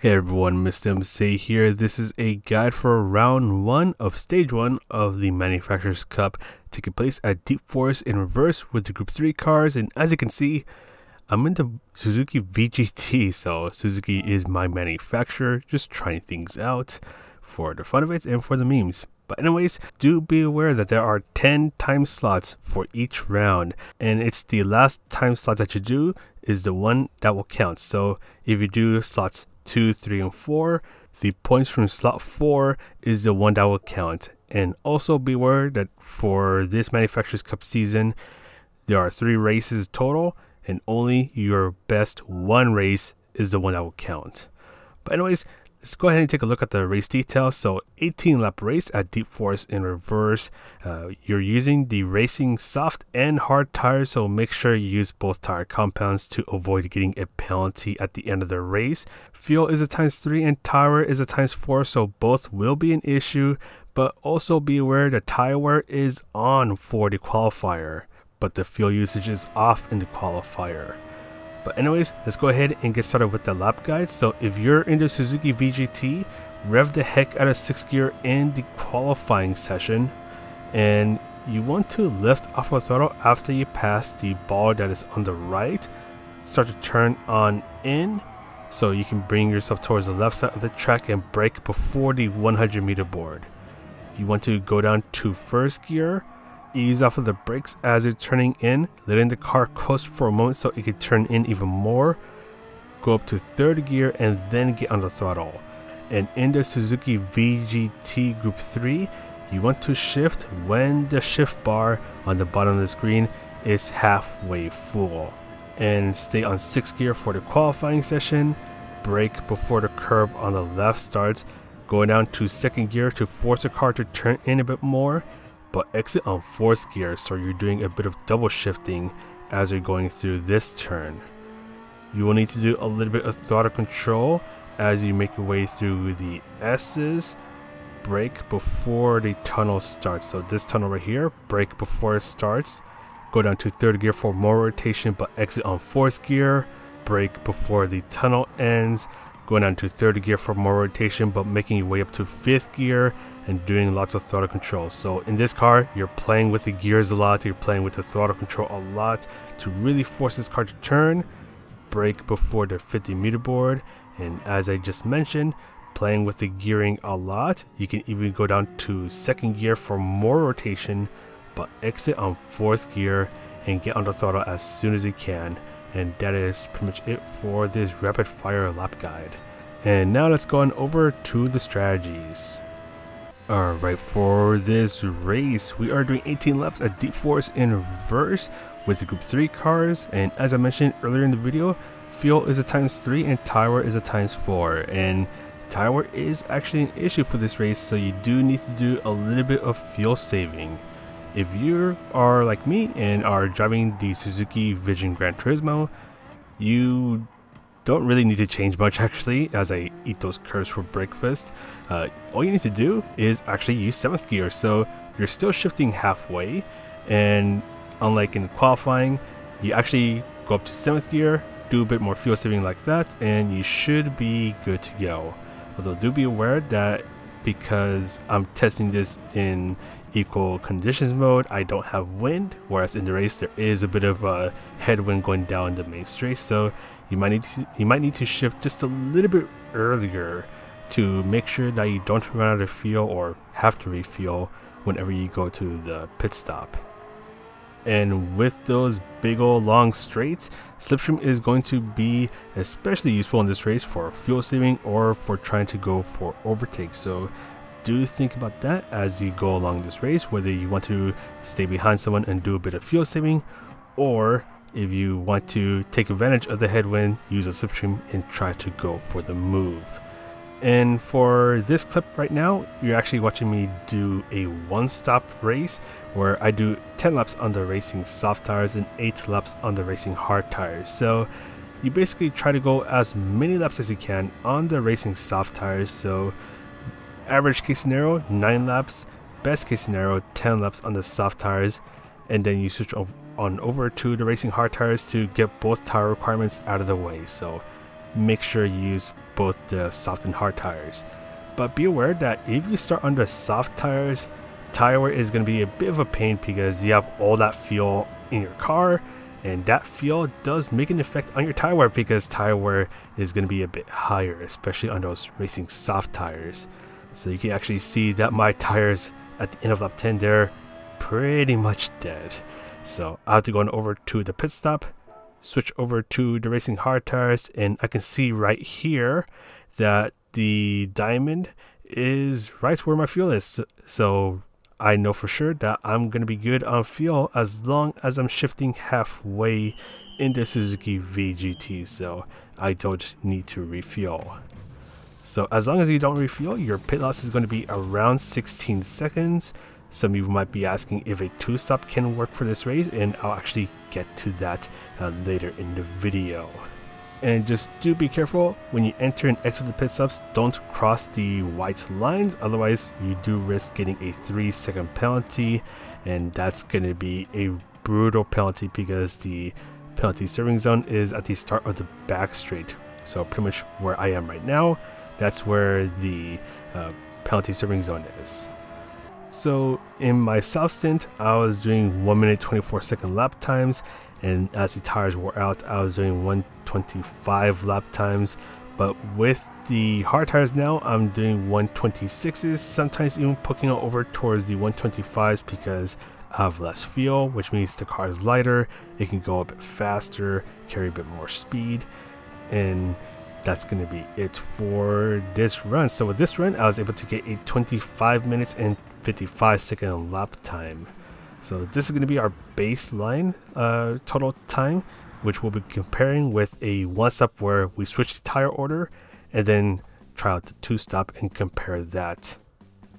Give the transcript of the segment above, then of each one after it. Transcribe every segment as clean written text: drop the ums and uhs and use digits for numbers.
Hey everyone, Mr. MC here. This is a guide for round 1 of stage 1 of the Manufacturers Cup taking place at Deep Forest in reverse with the Group 3 cars. And as you can see, I'm in the Suzuki VGT, so Suzuki is my manufacturer, just trying things out for the fun of it and for the memes. But anyways, do be aware that there are 10 time slots for each round, and it's the last time slot that you do is the one that will count. So if you do slots 2, 3, and 4, the points from slot 4 is the one that will count. And also be aware that for this Manufacturers Cup season, there are 3 races total, and only your best one race is the one that will count. But anyways, let's go ahead and take a look at the race details. So 18 lap race at Deep Forest in reverse. You're using the racing soft and hard tires, so make sure you use both tire compounds to avoid getting a penalty at the end of the race. Fuel is a ×3 and tire is a ×4, so both will be an issue, but also be aware that tire wear is on for the qualifier, but the fuel usage is off in the qualifier. But anyways, let's go ahead and get started with the lap guide. So if you're in the Suzuki VGT, rev the heck out of 6th gear in the qualifying session, and you want to lift off of throttle after you pass the ball that is on the right. Start to turn on in, so you can bring yourself towards the left side of the track and brake before the 100-meter board. You want to go down to 1st gear, ease off of the brakes as you're turning in, letting the car coast for a moment so it can turn in even more. Go up to 3rd gear and then get on the throttle. And in the Suzuki VGT Group 3, you want to shift when the shift bar on the bottom of the screen is halfway full. And stay on 6th gear for the qualifying session. Brake before the curb on the left starts. Going down to 2nd gear to force the car to turn in a bit more, but exit on 4th gear, so you're doing a bit of double shifting as you're going through this turn. You will need to do a little bit of throttle control as you make your way through the S's. Brake before the tunnel starts, so this tunnel right here, brake before it starts. Go down to 3rd gear for more rotation, but exit on 4th gear. Brake before the tunnel ends. Going down to 3rd gear for more rotation, but making your way up to 5th gear and doing lots of throttle control. So in this car, you're playing with the gears a lot, you're playing with the throttle control a lot to really force this car to turn. Brake before the 50-meter board, and as I just mentioned, playing with the gearing a lot. You can even go down to 2nd gear for more rotation, but exit on 4th gear and get on the throttle as soon as you can. And that is pretty much it for this rapid fire lap guide. And now let's go on over to the strategies. Alright, for this race, we are doing 18 laps at Deep Forest in reverse with the Group 3 cars. And as I mentioned earlier in the video, fuel is a ×3 and tire is a ×4. And tire is actually an issue for this race, so you do need to do a little bit of fuel saving. If you are like me and are driving the Suzuki Vision Gran Turismo, you don't really need to change much actually, as I eat those curves for breakfast. All you need to do is actually use 7th gear, so you're still shifting halfway, and unlike in qualifying, you actually go up to 7th gear, do a bit more fuel saving like that, and you should be good to go. Although do be aware that because I'm testing this in equal conditions mode, I don't have wind, whereas in the race there is a bit of a headwind going down the main straight, so you might need to shift just a little bit earlier to make sure that you don't run out of fuel or have to refuel whenever you go to the pit stop. And with those big old long straights, slipstream is going to be especially useful in this race for fuel saving or for trying to go for overtakes. So do think about that as you go along this race, whether you want to stay behind someone and do a bit of fuel saving, or if you want to take advantage of the headwind, use a slipstream and try to go for the move. And for this clip right now, you're actually watching me do a one-stop race where I do 10 laps on the racing soft tires and 8 laps on the racing hard tires. So you basically try to go as many laps as you can on the racing soft tires. So average case scenario, 9 laps, best case scenario, 10 laps on the soft tires, and then you switch on over to the racing hard tires to get both tire requirements out of the way. So make sure you use both the soft and hard tires. But be aware that if you start on the soft tires, tire wear is going to be a bit of a pain because you have all that fuel in your car, and that fuel does make an effect on your tire wear because tire wear is going to be a bit higher, especially on those racing soft tires. So you can actually see that my tires at the end of lap 10, they're pretty much dead. So I have to go on over to the pit stop, switch over to the racing hard tires, and I can see right here that the diamond is right where my fuel is. So I know for sure that I'm going to be good on fuel as long as I'm shifting halfway in the Suzuki VGT, so I don't need to refuel. So as long as you don't refuel, your pit loss is going to be around 16 seconds. Some of you might be asking if a 2-stop can work for this race, and I'll actually get to that later in the video. And just do be careful when you enter and exit the pit stops. Don't cross the white lines, otherwise you do risk getting a 3-second penalty, and that's going to be a brutal penalty because the penalty serving zone is at the start of the back straight. So pretty much where I am right now, that's where the penalty serving zone is. So in my south stint, I was doing 1 minute 24-second lap times, and as the tires wore out, I was doing 1:25 lap times. But with the hard tires now, I'm doing 1:26s, sometimes even poking it over towards the 1:25s because I have less fuel, which means the car is lighter, it can go a bit faster, carry a bit more speed, and that's going to be it for this run. So with this run, I was able to get a 25 minutes and 55-second lap time. So this is going to be our baseline total time, which we'll be comparing with a 1-stop where we switch the tire order and then try out the 2-stop and compare that.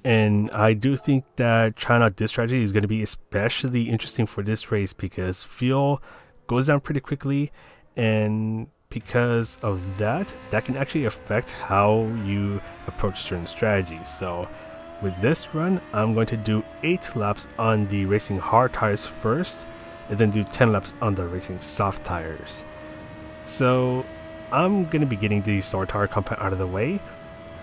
And I do think that trying out this strategy is going to be especially interesting for this race because fuel goes down pretty quickly, and because of that, that can actually affect how you approach certain strategies. So with this run, I'm going to do 8 laps on the racing hard tires first, and then do 10 laps on the racing soft tires. So I'm going to be getting the solar tire compound out of the way.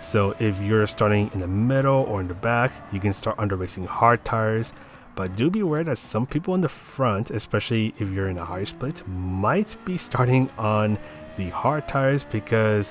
So if you're starting in the middle or in the back, you can start on the racing hard tires. But do be aware that some people in the front, especially if you're in a higher split, might be starting on the hard tires because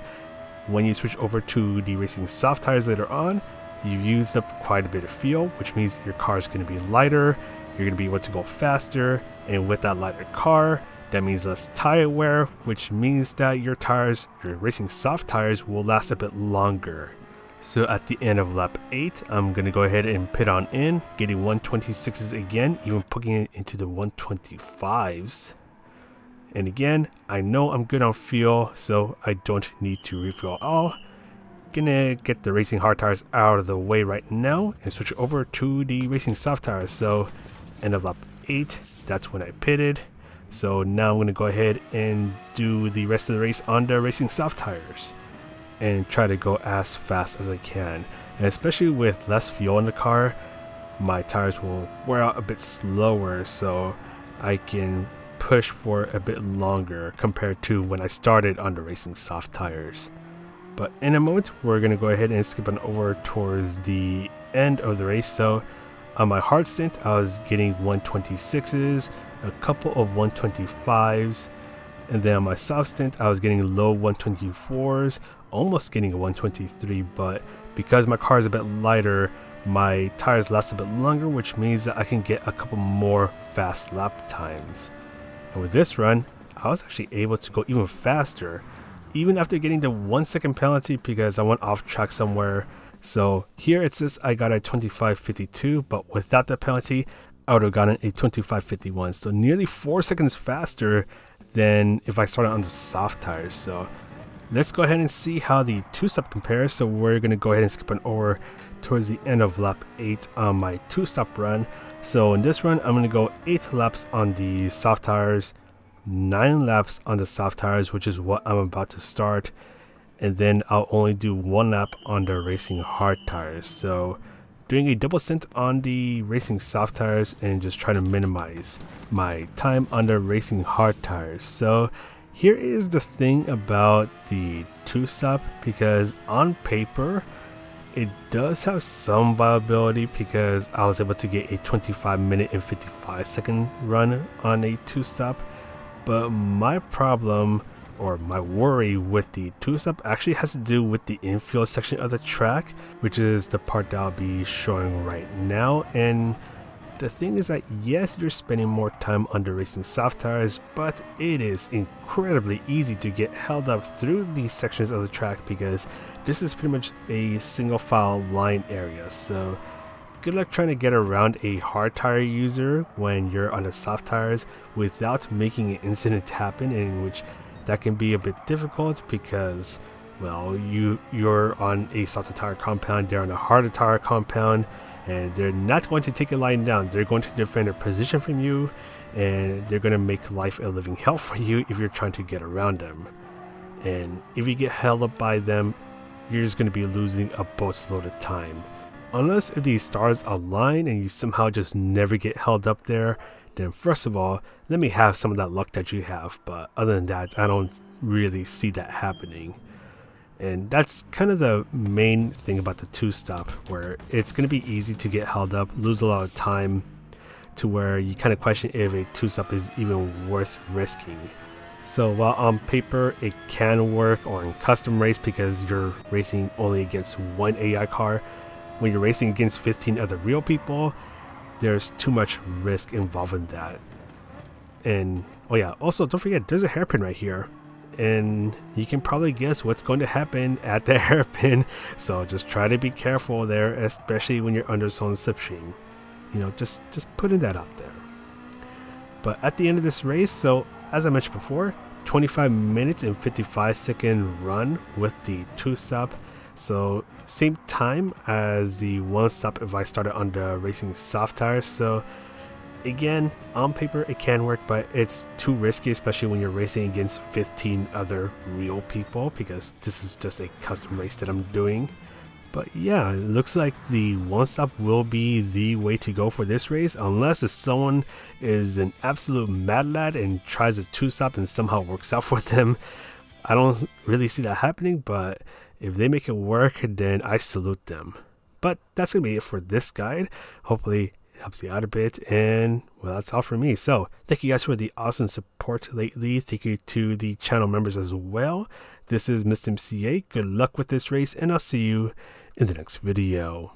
when you switch over to the racing soft tires later on, you've used up quite a bit of fuel, which means your car is going to be lighter, you're going to be able to go faster, and with that lighter car, that means less tire wear, which means that your tires, your racing soft tires, will last a bit longer. So at the end of lap 8, I'm going to go ahead and pit on in, getting 1:26s again, even putting it into the 1:25s. And again, I know I'm good on fuel, so I don't need to refuel at all. Gonna get the racing hard tires out of the way right now and switch over to the racing soft tires. So end of lap 8, that's when I pitted. So now I'm going to go ahead and do the rest of the race on the racing soft tires and try to go as fast as I can. And especially with less fuel in the car, my tires will wear out a bit slower, so I can push for a bit longer compared to when I started on the racing soft tires. But in a moment, we're going to go ahead and skip on over towards the end of the race. So on my hard stint, I was getting 1:26s, a couple of 1:25s, and then on my soft stint, I was getting low 1:24s, almost getting a 1:23, but because my car is a bit lighter, my tires last a bit longer, which means that I can get a couple more fast lap times. And with this run, I was actually able to go even faster, even after getting the 1 second penalty because I went off track somewhere. So here it says I got a 25.52, but without the penalty, I would have gotten a 25.51. So nearly 4 seconds faster than if I started on the soft tires. So let's go ahead and see how the 2-stop compares. So we're going to go ahead and skip on over towards the end of lap 8 on my 2-stop run. So in this run, I'm going to go 8 laps on the soft tires, 9 laps on the soft tires, which is what I'm about to start, and then I'll only do 1 lap on the racing hard tires. So doing a double stint on the racing soft tires and just try to minimize my time on the racing hard tires. So Here is the thing about the two-stop, because on paper it does have some viability because I was able to get a 25-minute and 55-second run on a two-stop, but my problem or my worry with the two-stop actually has to do with the infield section of the track, which is the part that I'll be showing right now. And the thing is that yes, you're spending more time under racing soft tires, but it is incredibly easy to get held up through these sections of the track because this is pretty much a single file line area. So good luck trying to get around a hard tire user when you're on the soft tires without making an incident happen, in which that can be a bit difficult because, well, you're on a softer tire compound, they're on a harder tire compound, and they're not going to take you lying down. They're going to defend their position from you, and they're going to make life a living hell for you if you're trying to get around them. And if you get held up by them, you're just going to be losing a boatload of time. Unless if these stars align and you somehow just never get held up there, then first of all, let me have some of that luck that you have. But other than that, I don't really see that happening. And that's kind of the main thing about the two-stop, where it's going to be easy to get held up, lose a lot of time, to where you kind of question if a two-stop is even worth risking. So while on paper it can work or in custom race because you're racing only against one AI car, when you're racing against 15 other real people, there's too much risk involved in that. And oh yeah, also don't forget there's a hairpin right here, and you can probably guess what's going to happen at the hairpin, so just try to be careful there, especially when you're under someone's slipstream. You know, just putting that out there. But at the end of this race, so as I mentioned before, 25 minutes and 55-second run with the two-stop, so same time as the one-stop if I started on the racing soft tires. So again, on paper it can work, but it's too risky, especially when you're racing against 15 other real people, because this is just a custom race that I'm doing. But yeah, it looks like the one stop will be the way to go for this race, unless if someone is an absolute mad lad and tries a two stop and somehow works out for them. I don't really see that happening, but if they make it work, then I salute them. But that's gonna be it for this guide. Hopefully helps you out a bit, and well, that's all for me. So thank you guys for the awesome support lately. Thank you to the channel members as well. This is Mr. MCA. Good luck with this race, and I'll see you in the next video.